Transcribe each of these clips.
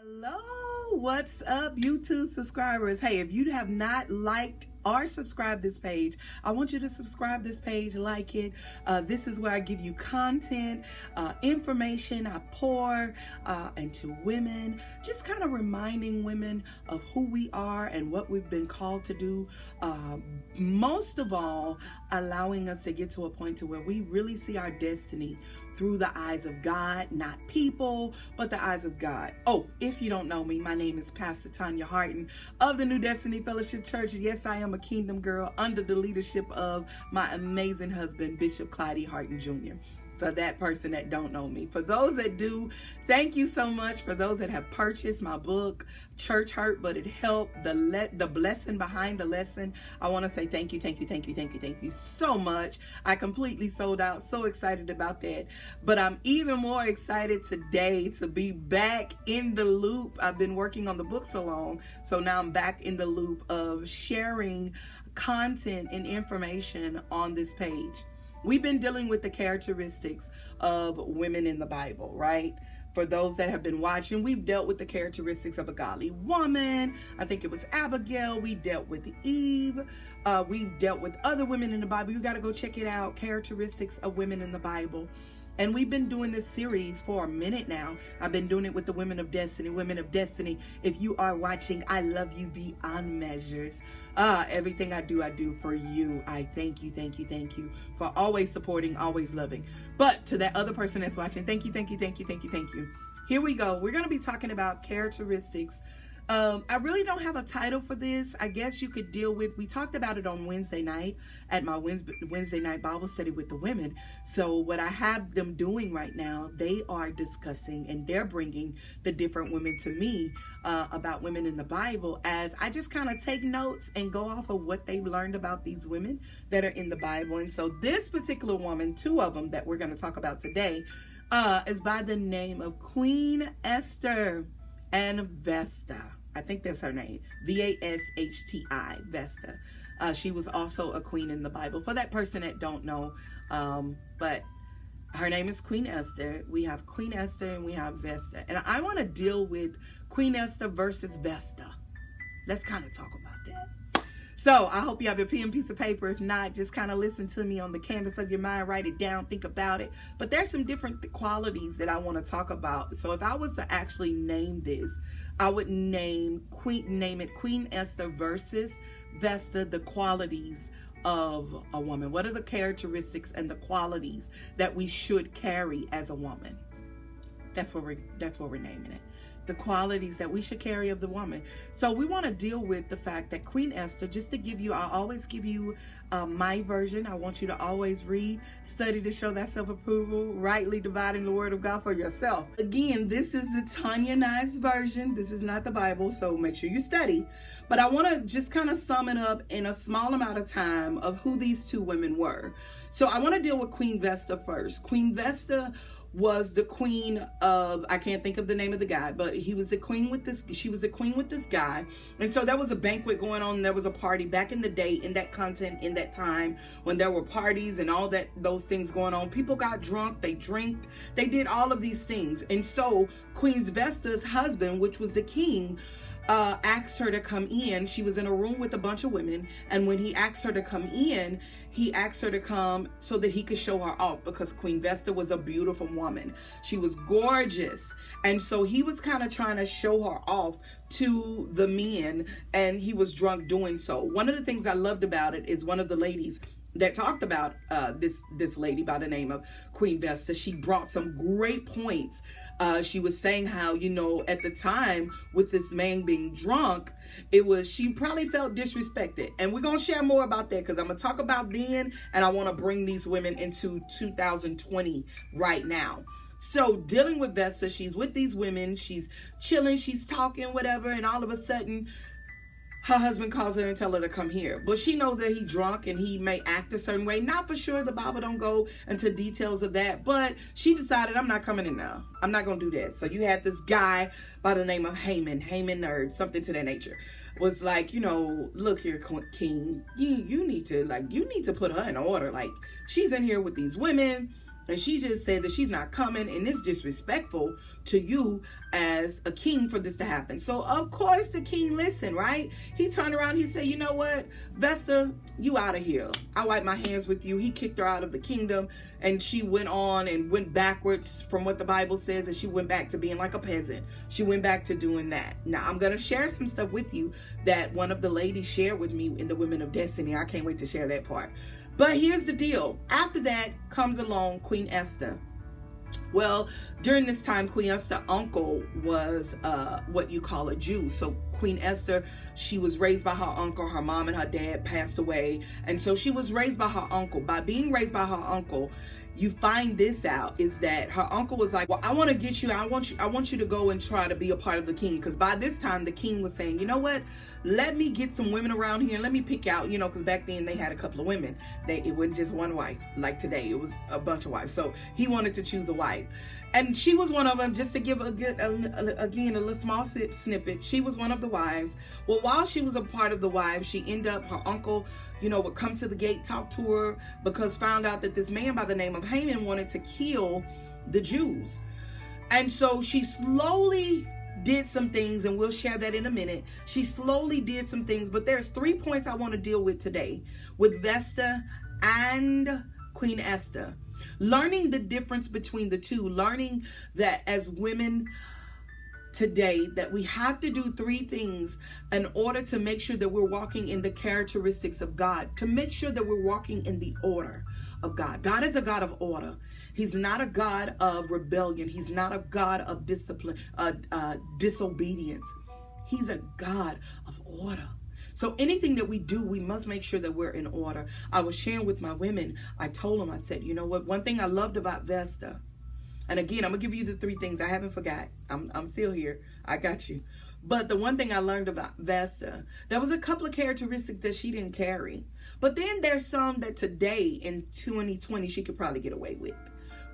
Hello, what's up, YouTube subscribers? Hey, if you have not liked or subscribed this page, I want you to subscribe this page, like it. This is where I give you content, information I pour into women, just kind of reminding women of who we are and what we've been called to do. Most of all, allowing us to get to a point to where we really see our destiny through the eyes of God, not people, but the eyes of God. Oh, if you don't know me, my name is Pastor Tonya Harton of the New Destiny Fellowship Church. Yes, I am a kingdom girl under the leadership of my amazing husband, Bishop Clyde Harton Jr. For that person that don't know me. For those that do, thank you so much. For those that have purchased my book, Church Hurt, but it helped, the blessing behind the lesson, I want to say thank you so much. I completely sold out. So excited about that. But I'm even more excited today to be back in the loop. I've been working on the book so long, so now I'm back in the loop of sharing content and information on this page. We've been dealing with the characteristics of women in the Bible, right? For those that have been watching, we've dealt with the characteristics of a godly woman. I think it was Abigail. We dealt with Eve. We've dealt with other women in the Bible. You got to go check it out. Characteristics of women in the Bible. And we've been doing this series for a minute now. I've been doing it with the Women of Destiny. Women of Destiny, if you are watching, I love you beyond measures. Everything I do for you. I thank you for always supporting, always loving. But to that other person that's watching, thank you. Here we go. We're going to be talking about characteristics. I really don't have a title for this. I guess you could deal with, we talked about it on Wednesday night at my Wednesday night Bible study with the women. So what I have them doing right now, they are discussing and they're bringing the different women to me about women in the Bible, as I just kind of take notes and go off of what they've learned about these women that are in the Bible. And so this particular woman, two of them that we're going to talk about today, is by the name of Queen Esther and Vesta. I think that's her name. V-A-S-H-T-I, Vesta. She was also a queen in the Bible. For that person that don't know, but her name is Queen Esther. We have Queen Esther and we have Vesta. And I want to deal with Queen Esther versus Vesta. Let's kind of talk about that. So I hope you have your pen and piece of paper. If not, just kind of listen to me on the canvas of your mind, write it down, think about it. But there's some different qualities that I want to talk about. So if I was to actually name this, I would name it Queen Esther versus Vesta, the qualities of a woman. What are the characteristics and the qualities that we should carry as a woman? That's what we're naming it. The qualities that we should carry of the woman. So we want to deal with the fact that Queen Esther, just to give you, I always give you my version. I want you to always read, study to show that self-approval, rightly dividing the word of God for yourself. Again, this is the Tonyanized version. This is not the Bible, so make sure you study. But I want to just kind of sum it up in a small amount of time of who these two women were. So I want to deal with Queen Vesta first. Queen Vesta was the queen of, I can't think of the name of the guy, but she was the queen with this guy. And so there was a banquet going on. There was a party back in the day, in that time when there were parties and all those things going on. People got drunk, they did all of these things. And so Queen Vesta's husband, which was the king, asked her to come in. She was in a room with a bunch of women, and when he asked her to come in, he asked her to come so that he could show her off, because Queen Vesta was a beautiful woman. She was gorgeous. And so he was kind of trying to show her off to the men, and he was drunk doing so. One of the things I loved about it is one of the ladies that talked about this lady by the name of Queen Vesta, she brought some great points. She was saying how, at the time with this man being drunk, she probably felt disrespected. And we're going to share more about that, because I'm going to talk about then, and I want to bring these women into 2020 right now. So dealing with Vesta, she's with these women, she's chilling, she's talking, whatever, and all of a sudden, her husband calls her and tell her to come here. But she knows that he's drunk and he may act a certain way. Not for sure. The Bible don't go into details of that. But she decided, I'm not coming in now. I'm not going to do that. So you had this guy by the name of Haman or something to that nature. Was like, look here, King, you need to put her in order. Like, she's in here with these women. And she just said that she's not coming, and it's disrespectful to you as a king for this to happen. So of course the king listened, right? He turned around, he said, you know what, Vesta, you out of here. I wipe my hands with you. He kicked her out of the kingdom, and she went on and went backwards from what the Bible says, and she went back to being like a peasant. She went back to doing that. Now I'm going to share some stuff with you that one of the ladies shared with me in the Women of Destiny. I can't wait to share that part. But here's the deal. After that comes along Queen Esther. Well, during this time, Queen Esther's uncle was what you call a Jew. So Queen Esther, she was raised by her uncle. Her mom and her dad passed away. And so she was raised by her uncle. By being raised by her uncle, you find this out is that her uncle was like, well, I want to get you. I want you to go and try to be a part of the king. Because by this time, the king was saying, you know what? Let me get some women around here and let me pick out, you know, because back then they had a couple of women. It wasn't just one wife like today. It was a bunch of wives. So he wanted to choose a wife. And she was one of them. Just to give a little small snippet. She was one of the wives. Well, while she was a part of the wives, she ended up, her uncle, you know, would come to the gate, talk to her, because found out that this man by the name of Haman wanted to kill the Jews. And so she slowly did some things, and we'll share that in a minute. She slowly did some things, but there's 3 points I want to deal with today with Vesta and Queen Esther. Learning the difference between the two, learning that as women today that we have to do 3 things in order to make sure that we're walking in the characteristics of God, to make sure that we're walking in the order of God. God is a God of order. He's not a God of rebellion. He's not a God of discipline, disobedience. He's a God of order. So anything that we do, we must make sure that we're in order. I was sharing with my women. I told them, I said, you know what? One thing I loved about Vesta, and again, I'm going to give you the 3 things. I haven't forgot. I'm still here. I got you. But the one thing I learned about Vesta, there was a couple of characteristics that she didn't carry. But then there's some that today in 2020 she could probably get away with.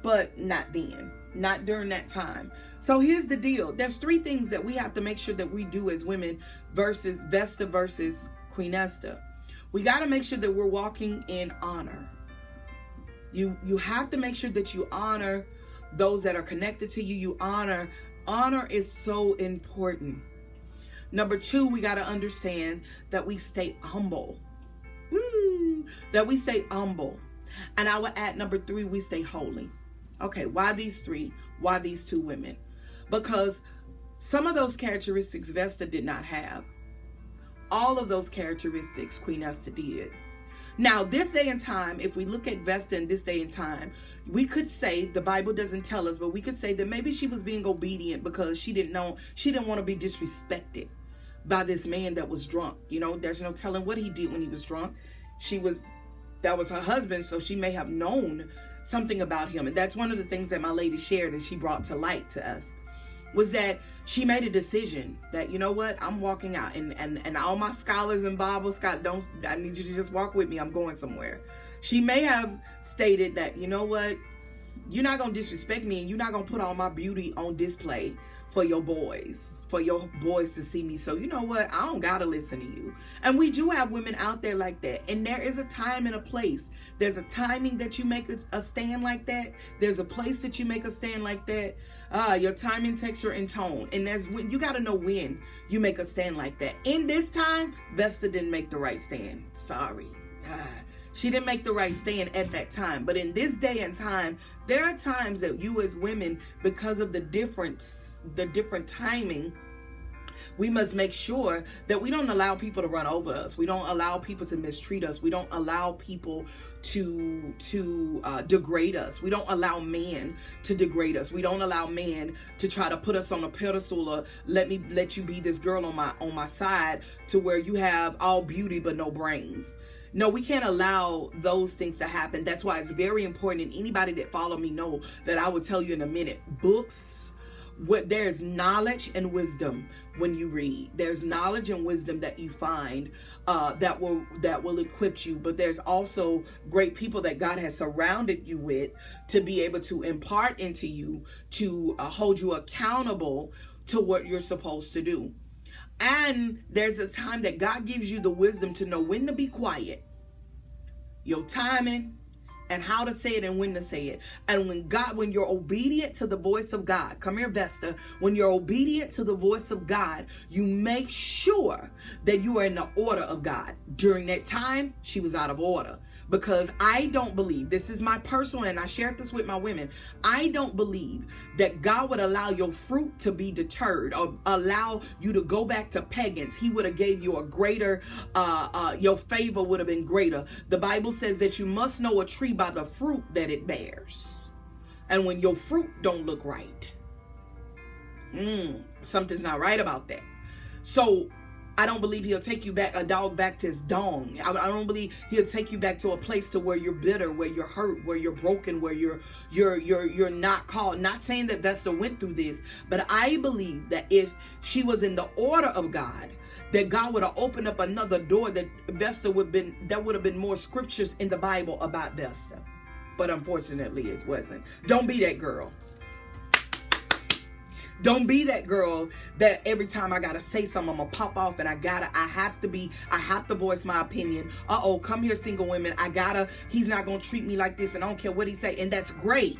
But not then. Not during that time. So here's the deal. There's 3 things that we have to make sure that we do as women versus Vesta versus Queen Esther. We got to make sure that we're walking in honor. You have to make sure that you honor those that are connected to you. You honor. Honor is so important. Number 2, we got to understand that we stay humble. Woo! That we stay humble. And I would add number 3, we stay holy. Okay, why these 3? Why these 2 women? Because some of those characteristics Vesta did not have. All of those characteristics Queen Esther did. Now, this day and time, if we look at Vesta in this day and time, we could say, the Bible doesn't tell us, but we could say that maybe she was being obedient because she didn't want to be disrespected by this man that was drunk. You know, there's no telling what he did when he was drunk. That was her husband, so she may have known something about him. And that's one of the things that my lady shared and she brought to light to us, was that she made a decision that, you know what, I'm walking out. And all my scholars and Bible I need you to just walk with me. I'm going somewhere. She may have stated that, you know what, you're not going to disrespect me, and you're not going to put all my beauty on display for your boys to see me. So you know what, I don't gotta listen to you. And we do have women out there like that. And there is a time and a place. There's a timing that you make a stand like that. There's a place that you make a stand like that. Your timing, texture, and tone. And that's when you gotta know when you make a stand like that. In this time, Vesta didn't make the right stand. Sorry. She didn't make the right stand at that time. But in this day and time, there are times that you as women, because of the different timing, we must make sure that we don't allow people to run over us. We don't allow people to mistreat us. We don't allow people to degrade us. We don't allow men to degrade us. We don't allow men to try to put us on a pedestal or let you be this girl on my side to where you have all beauty but no brains. No, we can't allow those things to happen. That's why it's very important. And anybody that follow me know that I will tell you in a minute. Books, there's knowledge and wisdom when you read. There's knowledge and wisdom that you find that will equip you. But there's also great people that God has surrounded you with to be able to impart into you, to hold you accountable to what you're supposed to do. And there's a time that God gives you the wisdom to know when to be quiet. Your timing and how to say it and when to say it. And when you're obedient to the voice of God, come here, Vesta, when you're obedient to the voice of God, you make sure that you are in the order of God. During that time, she was out of order. Because I don't believe, this is my personal, and I shared this with my women, I don't believe that God would allow your fruit to be deterred or allow you to go back to pagans. He would have gave you a greater, your favor would have been greater. The Bible says that you must know a tree by the fruit that it bears. And when your fruit don't look right, something's not right about that. So I don't believe he'll take you back, a dog back to his dong. I don't believe he'll take you back to a place to where you're bitter, where you're hurt, where you're broken, where you're not called. Not saying that Vesta went through this, but I believe that if she was in the order of God, that God would have opened up another door, that Vesta there would have been more scriptures in the Bible about Vesta. But unfortunately it wasn't. Don't be that girl. Don't be that girl that every time I gotta say something, I'm gonna pop off and I have to voice my opinion. Come here, single women. He's not gonna treat me like this and I don't care what he say. And that's great.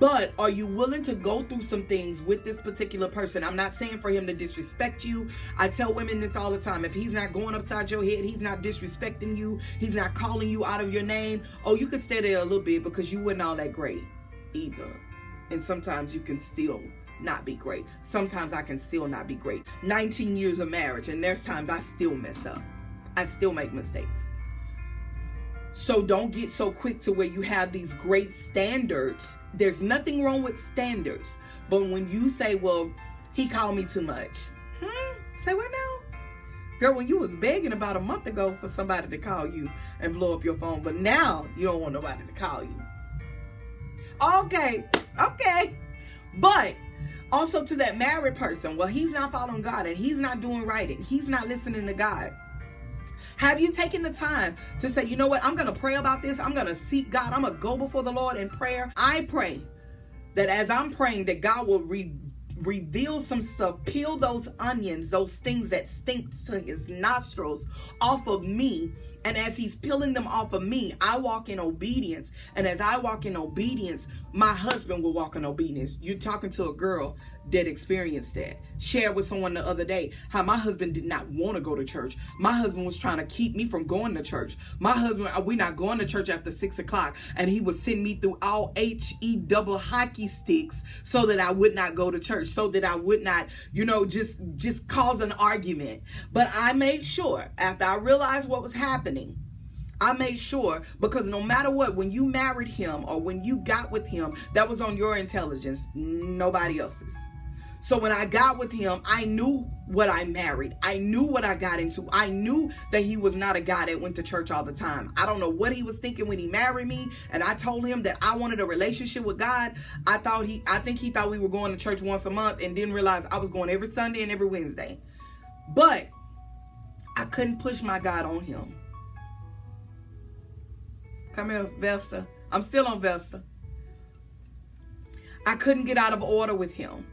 But are you willing to go through some things with this particular person? I'm not saying for him to disrespect you. I tell women this all the time. If he's not going upside your head, he's not disrespecting you, he's not calling you out of your name, you can stay there a little bit because you weren't all that great either. And sometimes you can still not be great. Sometimes I can still not be great. 19 years of marriage, and there's times I still mess up. I still make mistakes. So don't get so quick to where you have these great standards. There's nothing wrong with standards. But when you say, well, he called me too much. Say what now? Girl, when you was begging about a month ago for somebody to call you and blow up your phone, but now you don't want nobody to call you. Okay. But also to that married person, well, he's not following God and he's not doing right and he's not listening to God. Have you taken the time to say, you know what, I'm going to pray about this. I'm going to seek God. I'm going to go before the Lord in prayer. I pray that as I'm praying that God will reveal some stuff, peel those onions, those things that stink to his nostrils off of me. And as he's peeling them off of me, I walk in obedience. And as I walk in obedience, my husband will walk in obedience. You're talking to a girl that experienced that. Shared with someone the other day how my husband did not want to go to church. My husband was trying to keep me from going to church. My husband, we're not going to church after 6 o'clock. And he would send me through all HE double hockey sticks so that I would not go to church. So that I would not, just cause an argument. But I made sure, after I realized what was happening, I made sure, because no matter what, when you married him or when you got with him, that was on your intelligence, nobody else's. So when I got with him, I knew what I married. I knew what I got into. I knew that he was not a guy that went to church all the time. I don't know what he was thinking when he married me. And I told him that I wanted a relationship with God. I think he thought we were going to church once a month and didn't realize I was going every Sunday and every Wednesday. But I couldn't push my God on him. Come here, Vesta. I'm still on Vesta. I couldn't get out of order with him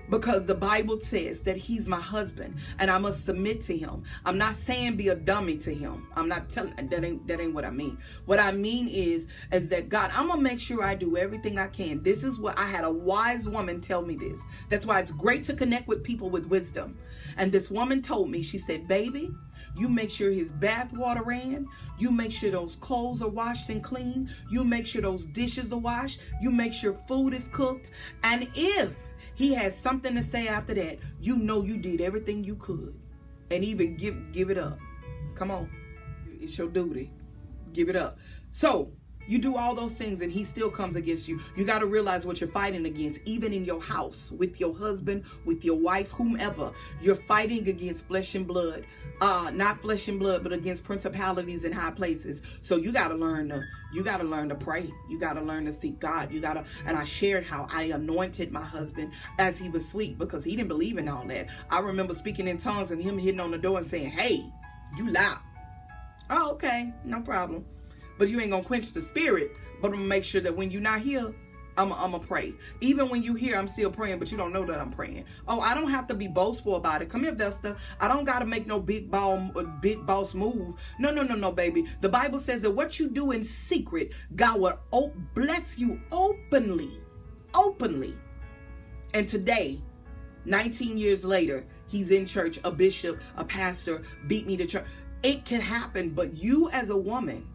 because the Bible says that he's my husband and I must submit to him. I'm not saying be a dummy to him. I'm not telling, that ain't what I mean. What I mean is that God, I'm gonna make sure I do everything I can. This is what I had a wise woman tell me this. That's why it's great to connect with people with wisdom. And this woman told me, she said, baby, you make sure his bath water ran. You make sure those clothes are washed and clean. You make sure those dishes are washed. You make sure food is cooked. And if he has something to say after that, you know you did everything you could. And even give it up. Come on. It's your duty. Give it up. So you do all those things and he still comes against you. You got to realize what you're fighting against, even in your house, with your husband, with your wife, whomever. You're fighting against flesh and blood. Not flesh and blood, but against principalities in high places. So you got to learn to pray. You got to learn to seek God. And I shared how I anointed my husband as he was asleep because he didn't believe in all that. I remember speaking in tongues and him hitting on the door and saying, hey, you loud. Oh, okay, no problem. But you ain't gonna quench the spirit. But I'm gonna make sure that when you're not here, I'm a pray. Even when you hear I'm still praying, but you don't know that I'm praying. Oh, I don't have to be boastful about it. Come here, Vesta. I don't got to make no big boss move. No, baby. The Bible says that what you do in secret, God will bless you openly. And today, 19 years later, he's in church, a bishop, a pastor, beat me to church. It can happen, but you as a woman,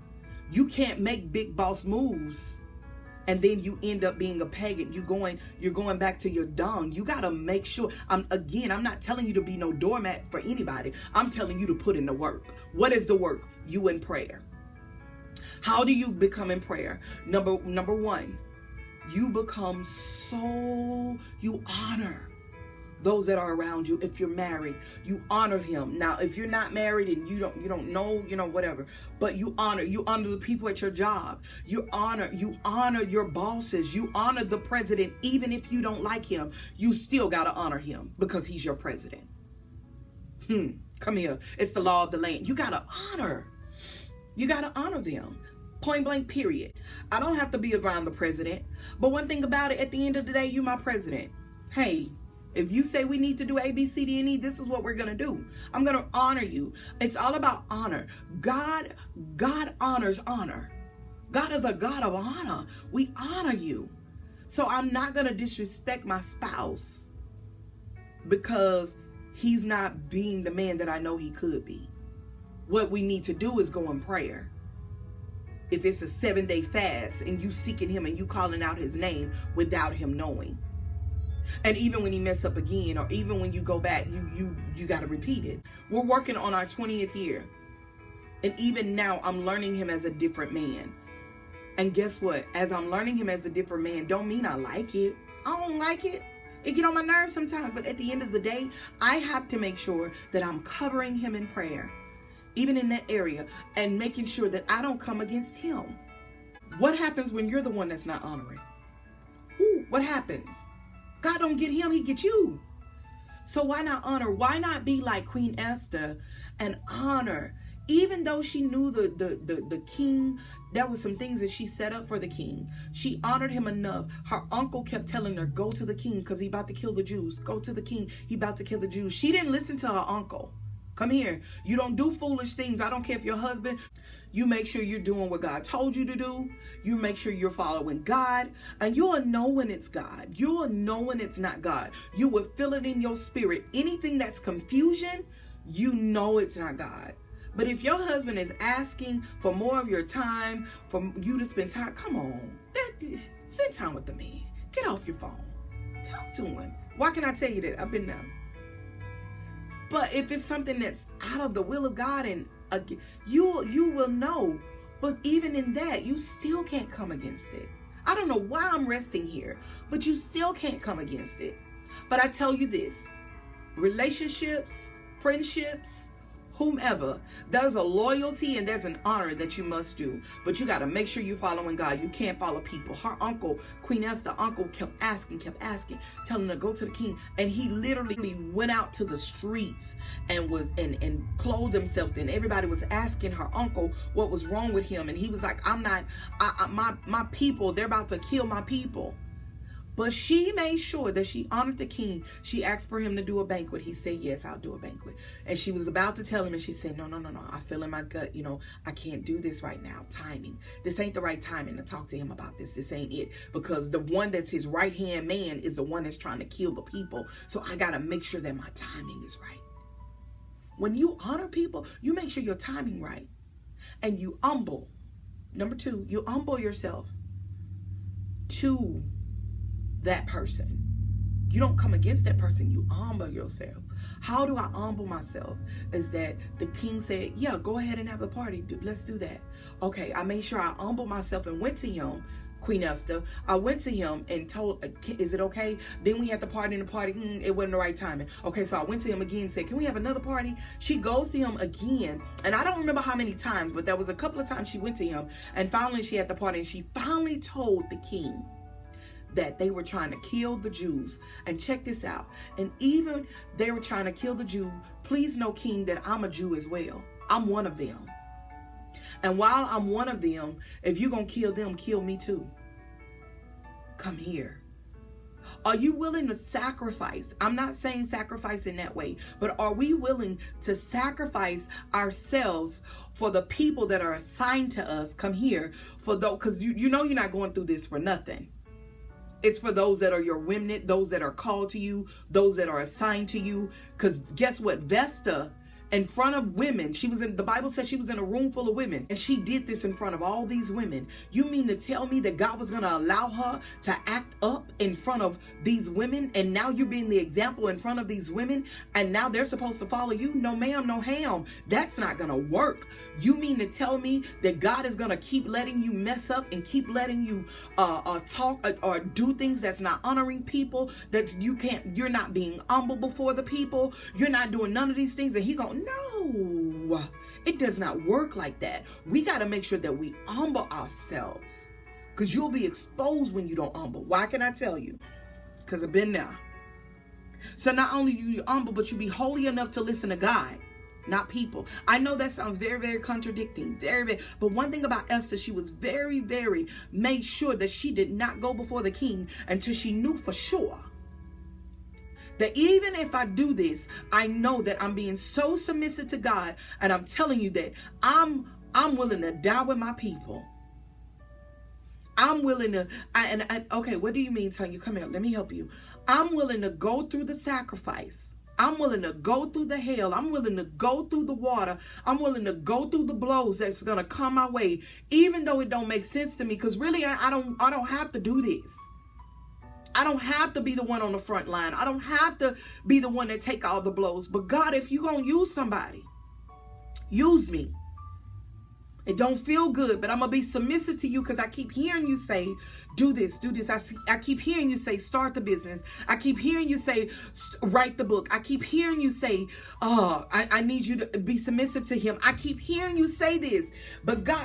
you can't make big boss moves and then you end up being a pagan. You're going back to your dung. You got to make sure. I'm not telling you to be no doormat for anybody. I'm telling you to put in the work. What is the work? You in prayer. How do you become in prayer? Number one, you become you honor those that are around you. If you're married, you honor him. Now, if you're not married and you don't know, whatever, but you honor the people at your job. You honor your bosses. You honor the president. Even if you don't like him, you still got to honor him because he's your president. Come here. It's the law of the land. You got to honor them. Point blank, period. I don't have to be around the president. But one thing about it, at the end of the day, you my president. Hey, if you say we need to do A, B, C, D, and E, this is what we're going to do. I'm going to honor you. It's all about honor. God honors honor. God is a God of honor. We honor you. So I'm not going to disrespect my spouse because he's not being the man that I know he could be. What we need to do is go in prayer. If it's a 7-day fast and you seeking him and you calling out his name without him knowing. And even when he mess up again, or even when you go back, you got to repeat it. We're working on our 20th year. And even now, I'm learning him as a different man. And guess what? As I'm learning him as a different man, don't mean I like it. I don't like it. It get on my nerves sometimes. But at the end of the day, I have to make sure that I'm covering him in prayer, even in that area, and making sure that I don't come against him. What happens when you're the one that's not honoring? What happens? God don't get him, he get you. So why not honor? Why not be like Queen Esther and honor? Even though she knew the king, there was some things that she set up for the king. She honored him enough. Her uncle kept telling her, go to the king because he about to kill the Jews. Go to the king, he about to kill the Jews. She didn't listen to her uncle. Come here. You don't do foolish things. I don't care if your husband, you make sure you're doing what God told you to do. You make sure you're following God. And you'll know when it's God. You'll know when it's not God. You will feel it in your spirit. Anything that's confusion, you know it's not God. But if your husband is asking for more of your time, for you to spend time, come on. Spend time with the man. Get off your phone. Talk to him. Why can I tell you that? I've been there. But if it's something that's out of the will of God, and you will know. But even in that, you still can't come against it. I don't know why I'm resting here, but you still can't come against it. But I tell you this, relationships, friendships, whomever, there's a loyalty and there's an honor that you must do. But you got to make sure you're following God. You can't follow people. Her uncle, Queen Esther, uncle kept asking, telling her to go to the king. And he literally went out to the streets and clothed himself. And everybody was asking her uncle what was wrong with him. And he was like, my people, they're about to kill my people. But she made sure that she honored the king. She asked for him to do a banquet. He said, yes, I'll do a banquet. And she was about to tell him, and she said, no. I feel in my gut, I can't do this right now. Timing. This ain't the right timing to talk to him about this. This ain't it. Because the one that's his right-hand man is the one that's trying to kill the people. So I got to make sure that my timing is right. When you honor people, you make sure your timing right. And you humble. Number 2, you humble yourself to that person. You don't come against that person. You humble yourself. How do I humble myself? Is that the king said, yeah, go ahead and have the party. Let's do that. Okay, I made sure I humbled myself and went to him, Queen Esther. I went to him and told, is it okay? Then we had the party, and the party, it wasn't the right timing. Okay, so I went to him again and said, can we have another party? She goes to him again, and I don't remember how many times, but there was a couple of times she went to him, and finally she had the party, and she finally told the king that they were trying to kill the Jews. And check this out. And even they were trying to kill the Jew, please know, king, that I'm a Jew as well. I'm one of them. And while I'm one of them, if you're going to kill them, kill me too. come here. Are you willing to sacrifice? I'm not saying sacrifice in that way, but are we willing to sacrifice ourselves for the people that are assigned to us? Come here, for those, because you know you're not going through this for nothing. It's for those that are your remnant, those that are called to you, those that are assigned to you. Because guess what? Vesta, in front of women, the Bible says she was in a room full of women, and she did this in front of all these women. You mean to tell me that God was going to allow her to act up in front of these women, and now you're being the example in front of these women, and now they're supposed to follow you? No ma'am, no ham. That's not going to work. You mean to tell me that God is going to keep letting you mess up and keep letting you talk or do things that's not honoring people, that you're not being humble before the people, you're not doing none of these things, and he going, no, it does not work like that. We got to make sure that we humble ourselves, because you'll be exposed when you don't humble. Why can I tell you? Because I've been there. So not only you humble, but you be holy enough to listen to God, not people. I know that sounds very, very contradicting, very, very. But one thing about Esther, she was very, very made sure that she did not go before the king until she knew for sure that even if I do this, I know that I'm being so submissive to God, and I'm telling you that I'm willing to die with my people. I'm willing to, okay, what do you mean, Tonya? Come here, let me help you. I'm willing to go through the sacrifice. I'm willing to go through the hell. I'm willing to go through the water. I'm willing to go through the blows that's going to come my way, even though it don't make sense to me, because really I don't have to do this. I don't have to be the one on the front line. I don't have to be the one that take all the blows. But God, if you're going to use somebody, use me. It don't feel good, but I'm going to be submissive to you, because I keep hearing you say, do this, do this. I keep hearing you say, start the business. I keep hearing you say, write the book. I keep hearing you say, I need you to be submissive to him. I keep hearing you say this. But God,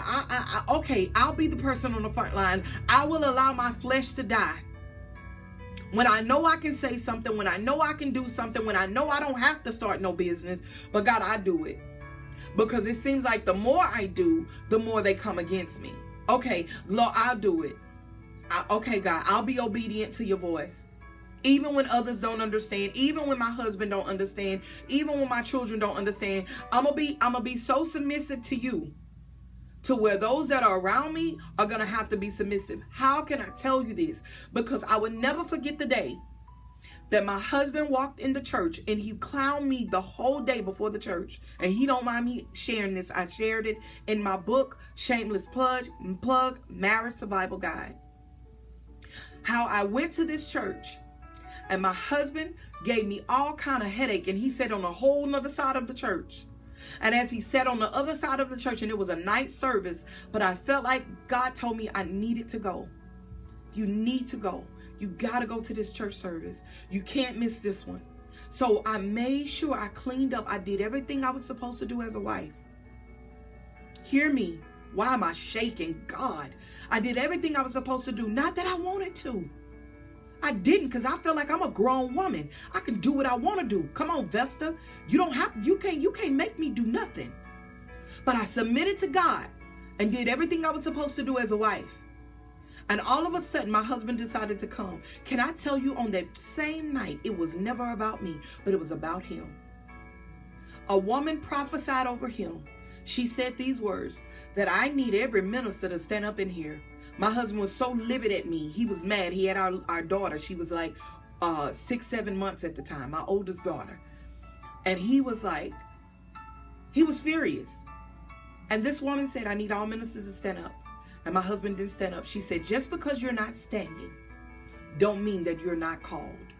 okay, I'll be the person on the front line. I will allow my flesh to die. When I know I can say something, when I know I can do something, when I know I don't have to start no business, but God, I do it. Because it seems like the more I do, the more they come against me. Okay, Lord, I'll do it. Okay, God, I'll be obedient to your voice. Even when others don't understand, even when my husband don't understand, even when my children don't understand, I'm gonna be so submissive to you, to where those that are around me are going to have to be submissive. How can I tell you this? Because I would never forget the day that my husband walked in the church and he clowned me the whole day before the church. And he don't mind me sharing this. I shared it in my book, Shameless Plug, Marriage Survival Guide. How I went to this church and my husband gave me all kind of headache, and he sat on a whole nother side of the church. And as he sat on the other side of the church, and it was a night service, but I felt like God told me I needed to go. You need to go. You got to go to this church service. You can't miss this one. So I made sure I cleaned up. I did everything I was supposed to do as a wife. Hear me. Why am I shaking? God, I did everything I was supposed to do. Not that I wanted to. I didn't, because I feel like I'm a grown woman. I can do what I want to do. Come on, Vesta. You can't make me do nothing. But I submitted to God and did everything I was supposed to do as a wife. And all of a sudden, my husband decided to come. Can I tell you, on that same night, it was never about me, but it was about him. A woman prophesied over him. She said these words, that I need every minister to stand up in here. My husband was so livid at me. He was mad. He had our daughter. She was like 6-7 months at the time, my oldest daughter. And he was furious. And this woman said, I need all ministers to stand up. And my husband didn't stand up. She said, just because you're not standing, don't mean that you're not called.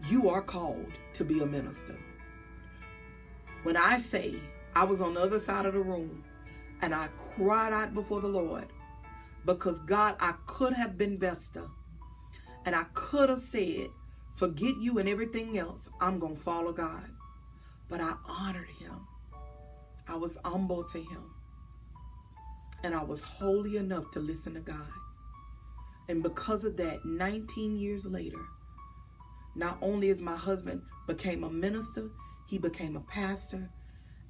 You are called to be a minister. When I say I was on the other side of the room and I cried out before the Lord, because God, I could have been Vesta, and I could have said, forget you and everything else. I'm going to follow God. But I honored him. I was humble to him. And I was holy enough to listen to God. And because of that, 19 years later, not only is my husband became a minister, he became a pastor,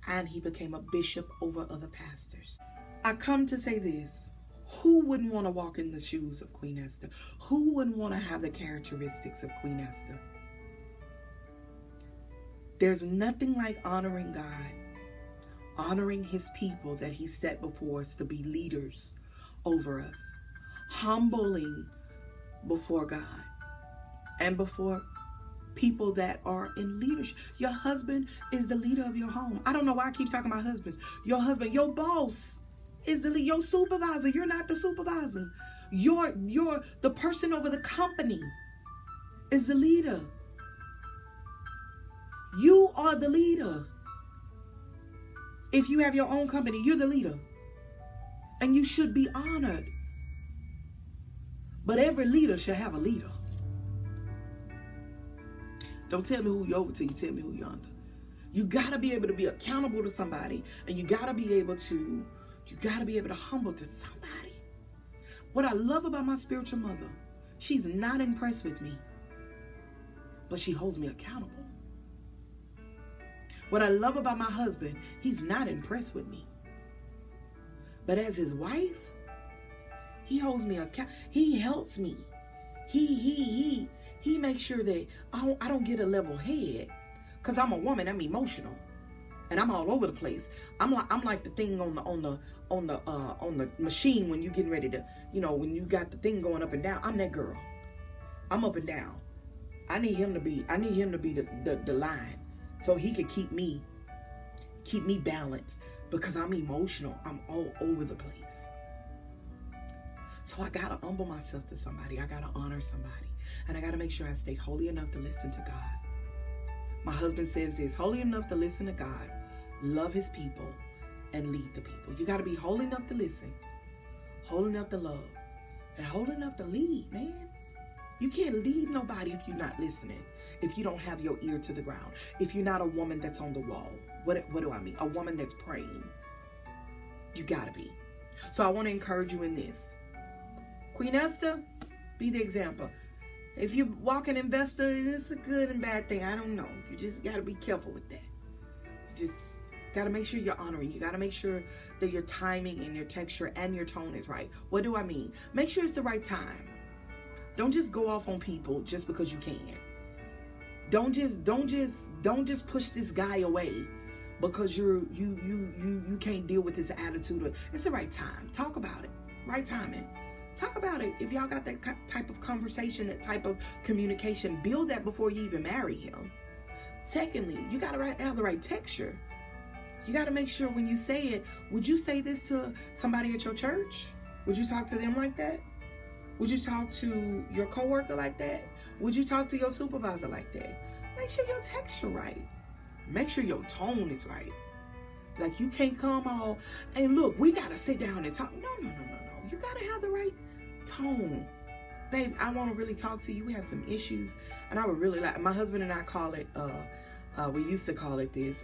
and he became a bishop over other pastors. I come to say this. Who wouldn't want to walk in the shoes of Queen Esther? Who wouldn't want to have the characteristics of Queen Esther? There's nothing like honoring God, honoring his people that he set before us to be leaders over us, humbling before God and before people that are in leadership. Your husband is the leader of your home. I don't know why I keep talking about husbands. Your husband, your boss is your supervisor. You're not the supervisor. You're the person over the company is the leader. You are the leader. If you have your own company, you're the leader. And you should be honored. But every leader should have a leader. Don't tell me who you're over till you tell me who you're under. You gotta be able to be accountable to somebody, and you gotta be able to humble to somebody. What I love about my spiritual mother, she's not impressed with me, but she holds me accountable. What I love about my husband, he's not impressed with me, but as his wife, he holds me accountable. He helps me. He makes sure that I don't get a level head, because I'm a woman. I'm emotional, and I'm all over the place. I'm like the thing on the machine when you're getting ready to, when you got the thing going up and down. I'm that girl. I'm up and down. I need him to be the line, so he could keep me balanced, because I'm emotional. I'm all over the place. So I gotta humble myself to somebody. I gotta honor somebody. And I gotta make sure I stay holy enough to listen to God. My husband says this: holy enough to listen to God, love his people, and lead the people. You gotta be holy enough to listen, holy enough to love, and holy enough to lead, man. You can't lead nobody if you're not listening, if you don't have your ear to the ground, if you're not a woman that's on the wall. What do I mean? A woman that's praying. You gotta be. So I want to encourage you in this. Queen Esther, be the example. If you're walking investor, it's a good and bad thing. I don't know. You just got to be careful with that. You just got to make sure you're honoring. You got to make sure that your timing and your texture and your tone is right. What do I mean? Make sure it's the right time. Don't just go off on people just because you can. Don't just push this guy away because you can't deal with his attitude. It's the right time. Talk about it. Right timing. Talk about it. If y'all got that type of conversation, that type of communication, build that before you even marry him. Secondly, you got to have the right texture. You got to make sure when you say it, would you say this to somebody at your church? Would you talk to them like that? Would you talk to your coworker like that? Would you talk to your supervisor like that? Make sure your texture right. Make sure your tone is right. Like, you can't come all, hey, look, we got to sit down and talk. No. You got to have the right tone. Babe, I want to really talk to you. We have some issues, and I would really like, my husband and I call it, we used to call it this,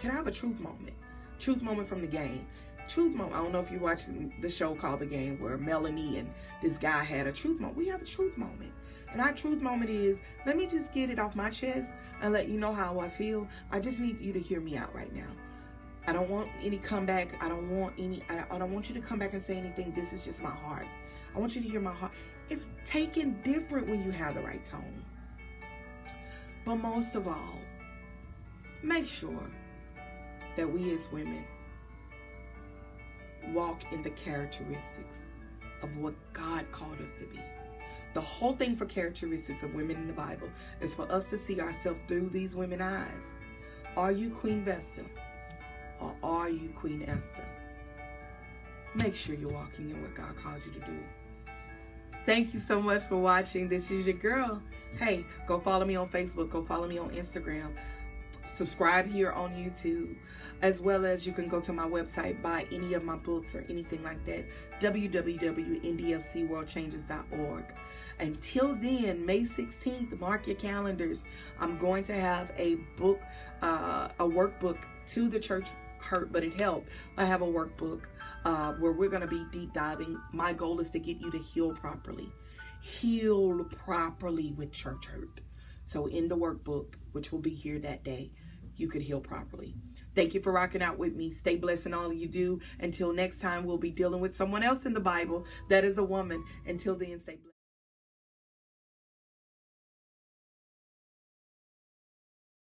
can I have a truth moment? Truth moment from the game. Truth moment. I don't know if you watched the show called The Game, where Melanie and this guy had a truth moment. We have a truth moment. And our truth moment is, let me just get it off my chest and let you know how I feel. I just need you to hear me out right now. I don't want any comeback. I don't want you to come back and say anything. This is just my heart. I want you to hear my heart. It's taken different when you have the right tone. But most of all, make sure that we as women walk in the characteristics of what God called us to be. The whole thing for characteristics of women in the Bible is for us to see ourselves through these women's eyes. Are you Queen Vesta? Or are you Queen Esther? Make sure you're walking in what God called you to do. Thank you so much for watching. This is your girl. Hey, go follow me on Facebook. Go follow me on Instagram. Subscribe here on YouTube. As well as you can go to my website, buy any of my books or anything like that. www.ndfcworldchanges.org. Until then, May 16th, mark your calendars. I'm going to have a book, a workbook to the church hurt, but it helped. I have a workbook where we're going to be deep diving. My goal is to get you to heal properly with church hurt. So in the workbook, which will be here that day, you could heal properly. Thank you for rocking out with me. Stay blessed in all you do. Until next time, we'll be dealing with someone else in the Bible that is a woman. Until then, stay blessed.